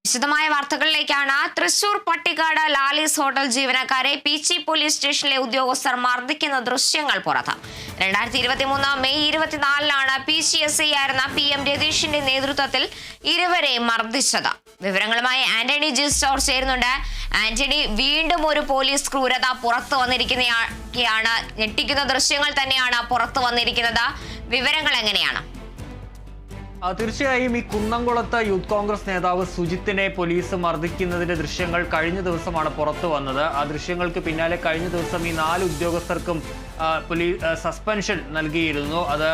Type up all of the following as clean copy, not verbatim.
വിശദമായ വാർത്തകളിലേക്കാണ്. തൃശൂർ പട്ടിക്കാട് ലാലീസ് ഹോട്ടൽ ജീവനക്കാരെ പീച്ചി പോലീസ് സ്റ്റേഷനിലെ ഉദ്യോഗസ്ഥർ മർദ്ദിക്കുന്ന ദൃശ്യങ്ങൾ പുറത്ത്. 2023 മെയ് 24-ലാണ് PCSI ആയിരുന്ന PM രതീഷിന്റെ നേതൃത്വത്തിൽ ഇരുവരെ മർദ്ദിച്ചത്. വിവരങ്ങളുമായി ആന്റണി ജി സ്റ്റോർ ചേരുന്നുണ്ട്. ആന്റണി, വീണ്ടും ഒരു പോലീസ് ക്രൂരത പുറത്തു വന്നിരിക്കുകയാണ്. ഞെട്ടിക്കുന്ന ദൃശ്യങ്ങൾ തന്നെയാണ് പുറത്തു വന്നിരിക്കുന്നത്. വിവരങ്ങൾ എങ്ങനെയാണ്? തീർച്ചയായും ഈ കുന്നംകുളത്ത് യൂത്ത് കോൺഗ്രസ് നേതാവ് സുജിത്തിനെ പോലീസ് മർദ്ദിക്കുന്നതിന്റെ ദൃശ്യങ്ങൾ കഴിഞ്ഞ ദിവസമാണ് പുറത്തു വന്നത്. ആ ദൃശ്യങ്ങൾക്ക് പിന്നാലെ കഴിഞ്ഞ ദിവസം ഈ 4 ഉദ്യോഗസ്ഥർക്കും പോലീസ് സസ്പെൻഷൻ നൽകിയിരുന്നു. അത്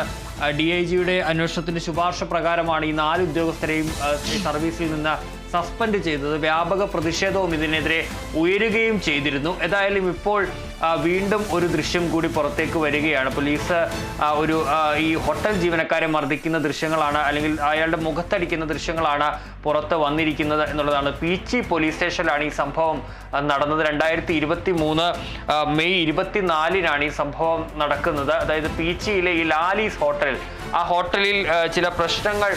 DIGയുടെ അന്വേഷണത്തിന്റെ ശുപാർശ പ്രകാരമാണ് ഈ 4 ഉദ്യോഗസ്ഥരെയും സർവീസിൽ നിന്ന് സസ്പെൻഡ് ചെയ്തത്. വ്യാപക പ്രതിഷേധവും ഇതിനെതിരെ ഉയരുകയും ചെയ്തിരുന്നു. ഏതായാലും ഇപ്പോൾ വീണ്ടും ഒരു ദൃശ്യം കൂടി പുറത്തേക്ക് വരികയാണ്. പോലീസ് ഈ ഹോട്ടൽ ജീവനക്കാരെ മർദ്ദിക്കുന്ന ദൃശ്യങ്ങളാണ്, അല്ലെങ്കിൽ അയാളുടെ മുഖത്തടിക്കുന്ന ദൃശ്യങ്ങളാണ് പുറത്ത് വന്നിരിക്കുന്നത് എന്നുള്ളതാണ്. പീച്ചി പോലീസ് സ്റ്റേഷനിലാണ് ഈ സംഭവം നടന്നത്. 2023 മെയ് 24-നാണ് ഈ സംഭവം നടക്കുന്നത്. അതായത് പീച്ചിയിലെ ഈ ലാലീസ് ഹോട്ടലിൽ, ആ ഹോട്ടലിൽ ചില പ്രശ്നങ്ങൾ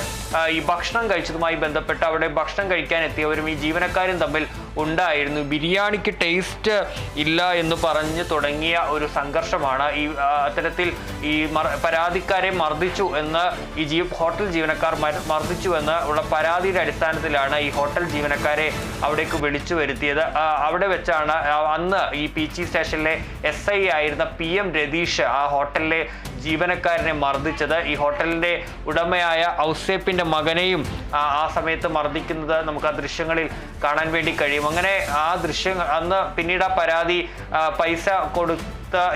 ഈ ഭക്ഷണം കഴിച്ചതുമായി ബന്ധപ്പെട്ട് അവിടെ ഭക്ഷണം കഴിക്കാൻ എത്തിയവരും ഈ ജീവനക്കാരും തമ്മിൽ ഉണ്ടായിരുന്നു. ബിരിയാണിക്ക് ടേസ്റ്റ് ഇല്ല എന്ന് പറഞ്ഞ് തുടങ്ങിയ ഒരു സംഘർഷമാണ്. അത്തരത്തിൽ ഈ പരാതിക്കാരെ മർദ്ദിച്ചു എന്ന് ഹോട്ടൽ ജീവനക്കാർ മർദ്ദിച്ചു എന്ന് ഉള്ള പരാതിയുടെ അടിസ്ഥാനത്തിലാണ് ഈ ഹോട്ടൽ ജീവനക്കാരെ അവിടേക്ക് വിളിച്ചു വരുത്തിയത്. അവിടെ വെച്ചാണ് അന്ന് ഈ പീച്ചി സ്റ്റേഷനിലെ SI ആയിരുന്ന PM രതീഷ് ആ ഹോട്ടലിലെ ജീവനക്കാരനെ മർദ്ദിച്ചത്. ഈ ഹോട്ടലിന്റെ ഉടമയായ ഔസേപ്പിന്റെ മകനെയും ആ സമയത്ത് മർദ്ദിക്കുന്നത് നമുക്ക് ആ ദൃശ്യങ്ങളിൽ കാണാൻ വേണ്ടി കഴിയും. അങ്ങനെ ആ ദൃശ്യങ്ങൾ അന്ന് പിന്നീട് ആ പരാതി പൈസ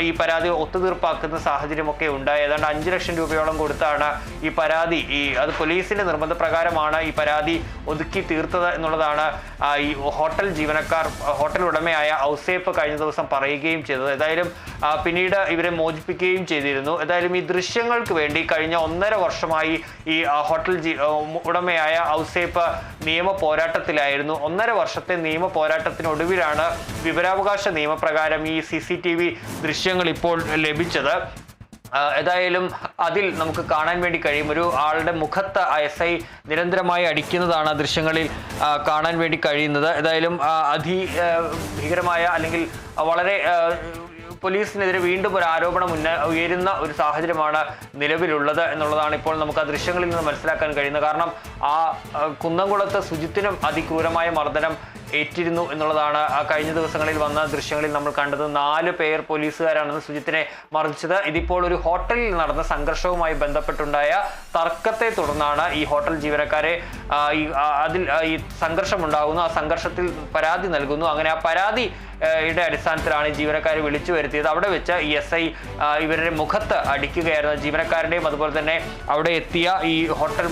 ഈ പരാതി ഒത്തുതീർപ്പാക്കുന്ന സാഹചര്യമൊക്കെ ഉണ്ടായി. ഏതാണ്ട് 5 ലക്ഷം രൂപയോളം കൊടുത്താണ് ഈ പരാതി, അത് പോലീസിന്റെ നിർബന്ധപ്രകാരമാണ് ഈ പരാതി ഒതുക്കി തീർത്തത് എന്നുള്ളതാണ് ഈ ഹോട്ടൽ ഉടമയായ ഔസേപ്പ് കഴിഞ്ഞ ദിവസം പറയുകയും ചെയ്തത്. ഏതായാലും പിന്നീട് ഇവരെ മോചിപ്പിക്കുകയും ചെയ്തിരുന്നു. ഏതായാലും ഈ ദൃശ്യങ്ങൾക്ക് വേണ്ടി കഴിഞ്ഞ 1.5 വർഷമായി ഈ ഹോട്ടൽ ഉടമയായ ഔസേപ്പ് നിയമ പോരാട്ടത്തിലായിരുന്നു. 1.5 വർഷത്തെ നിയമ പോരാട്ടത്തിനൊടുവിലാണ് വിവരാവകാശ നിയമപ്രകാരം ഈ CCTV ദൃശ്യങ്ങൾ ഇപ്പോൾ ലഭിച്ചത്. ഏതായാലും അതിൽ നമുക്ക് കാണാൻ വേണ്ടി കഴിയും ഒരു ആളുടെ മുഖത്ത് SI നിരന്തരമായി അടിക്കുന്നതാണ് ദൃശ്യങ്ങളിൽ കാണാൻ വേണ്ടി കഴിയുന്നത്. ഏതായാലും ഭീകരമായ അല്ലെങ്കിൽ വളരെ പോലീസിനെതിരെ വീണ്ടും ഒരു ആരോപണം ഉയരുന്ന ഒരു സാഹചര്യമാണ് നിലവിലുള്ളത് എന്നുള്ളതാണ് ഇപ്പോൾ നമുക്ക് ആ ദൃശ്യങ്ങളിൽ നിന്ന് മനസ്സിലാക്കാൻ കഴിയുന്നത്. കാരണം ആ കുന്നംകുളത്ത് സുജിത്തിനും അതിക്രൂരമായ മർദ്ദനം ഏറ്റിരുന്നു എന്നുള്ളതാണ് ആ കഴിഞ്ഞ ദിവസങ്ങളിൽ വന്ന ദൃശ്യങ്ങളിൽ നമ്മൾ കണ്ടത്. 4 പേർ പോലീസുകാരാണ് സുജിത്തിനെ മർദ്ദിച്ചത്. ഇതിപ്പോൾ ഒരു ഹോട്ടലിൽ നടന്ന സംഘർഷവുമായി ബന്ധപ്പെട്ടുണ്ടായ തർക്കത്തെ തുടർന്നാണ് ഈ ഹോട്ടൽ ജീവനക്കാരെ ഈ സംഘർഷം ഉണ്ടാകുന്നു. ആ സംഘർഷത്തിൽ പരാതി നൽകുന്നു. അങ്ങനെ ആ പരാതിയുടെ അടിസ്ഥാനത്തിലാണ് ജീവനക്കാരെ വിളിച്ചു വരുത്തിയത്. അവിടെ വെച്ച് ഈ SI ഇവരുടെ മുഖത്ത് അടിക്കുകയായിരുന്നു. ജീവനക്കാരുടെയും അതുപോലെ തന്നെ അവിടെ എത്തിയ ഈ ഹോട്ടൽ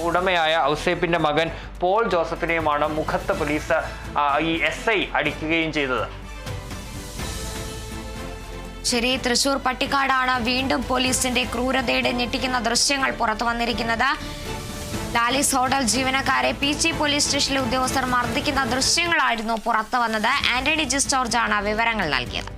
ഉടമയായ ഔസേപ്പിന്റെ മകൻ പോൾ ജോസഫിനെയുമാണ് മുഖത്ത് പോലീസ് ഈ SI അടിക്കുകയും ചെയ്തത്. ശരി, തൃശൂർ പട്ടിക്കാടാണ് വീണ്ടും പോലീസിന്റെ ക്രൂരതയുടെ ഞെട്ടിക്കുന്ന ദൃശ്യങ്ങൾ പുറത്തു വന്നിരിക്കുന്നത്. ലാലീസ് ഹോട്ടൽ ജീവനക്കാരെ പീച്ചി പോലീസ് സ്റ്റേഷനിലെ ഉദ്യോഗസ്ഥർ മർദ്ദിക്കുന്ന ദൃശ്യങ്ങളായിരുന്നു പുറത്തു വന്നത്. ആന്റണി ജി ജോർജാണ് വിവരങ്ങൾ നൽകിയത്.